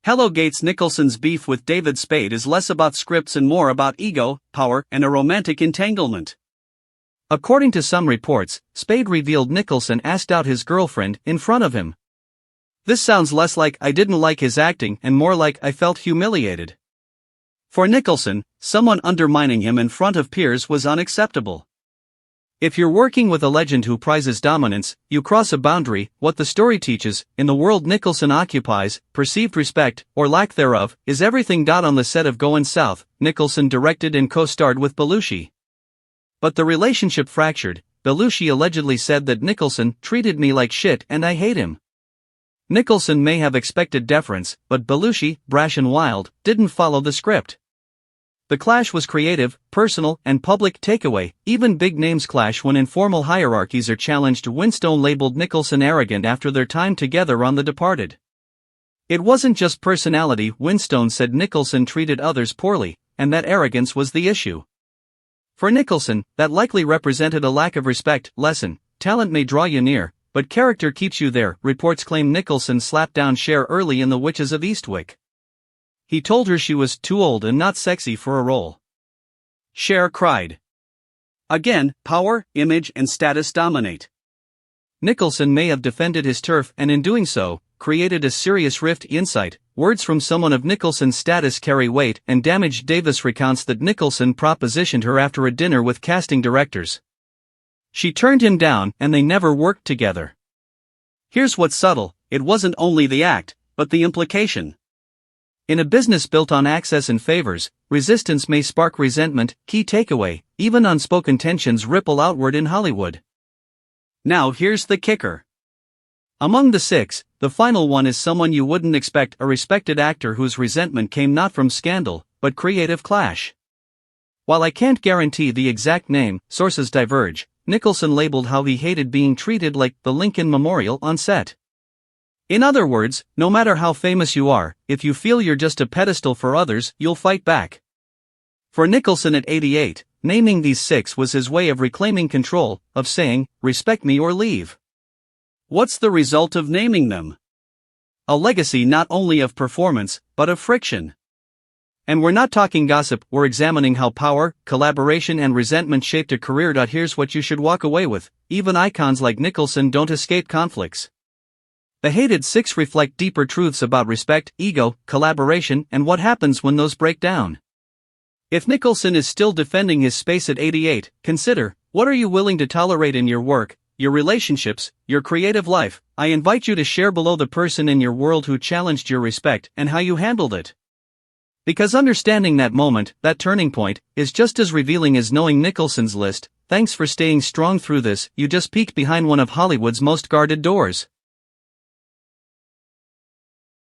Hello Gates. Nicholson's beef with David Spade is less about scripts and more about ego, power, and a romantic entanglement. According to some reports, Spade revealed Nicholson asked out his girlfriend in front of him. This sounds less like I didn't like his acting and more like I felt humiliated. For Nicholson, someone undermining him in front of peers was unacceptable. If you're working with a legend who prizes dominance, you cross a boundary. What the story teaches, in the world Nicholson occupies, perceived respect, or lack thereof, is everything. On the set of Goin' South, Nicholson directed and co-starred with Belushi. But the relationship fractured. Belushi allegedly said that Nicholson treated me like shit and I hate him. Nicholson may have expected deference, but Belushi, brash and wild, didn't follow the script. The clash was creative, personal, and public. Takeaway: even big names clash when informal hierarchies are challenged. Winstone labeled Nicholson arrogant after their time together on The Departed. It wasn't just personality. Winstone said Nicholson treated others poorly, and that arrogance was the issue. For Nicholson, that likely represented a lack of respect. Lesson: talent may draw you near, but character keeps you there. Reports claim Nicholson slapped down Cher early in The Witches of Eastwick. He told her she was too old and not sexy for a role. Cher cried. Again, power, image, and status dominate. Nicholson may have defended his turf and in doing so, created a serious rift. Insight: words from someone of Nicholson's status carry weight and damage. Davis recounts that Nicholson propositioned her after a dinner with casting directors. She turned him down and they never worked together. Here's what's subtle: it wasn't only the act, but the implication. In a business built on access and favors, resistance may spark resentment. Key takeaway: even unspoken tensions ripple outward in Hollywood. Now here's the kicker. Among the six, the final one is someone you wouldn't expect: a respected actor whose resentment came not from scandal, but creative clash. While I can't guarantee the exact name, sources diverge. Nicholson labeled how he hated being treated like the Lincoln Memorial on set. In other words, no matter how famous you are, if you feel you're just a pedestal for others, you'll fight back. For Nicholson at 88, naming these six was his way of reclaiming control, of saying, respect me or leave. What's the result of naming them? A legacy not only of performance, but of friction. And we're not talking gossip, we're examining how power, collaboration, and resentment shaped a career. Here's what you should walk away with: even icons like Nicholson don't escape conflicts. The hated six reflect deeper truths about respect, ego, collaboration, and what happens when those break down. If Nicholson is still defending his space at 88, consider, what are you willing to tolerate in your work, your relationships, your creative life? I invite you to share below the person in your world who challenged your respect and how you handled it. Because understanding that moment, that turning point, is just as revealing as knowing Nicholson's list. Thanks for staying strong through this. You just peeked behind one of Hollywood's most guarded doors.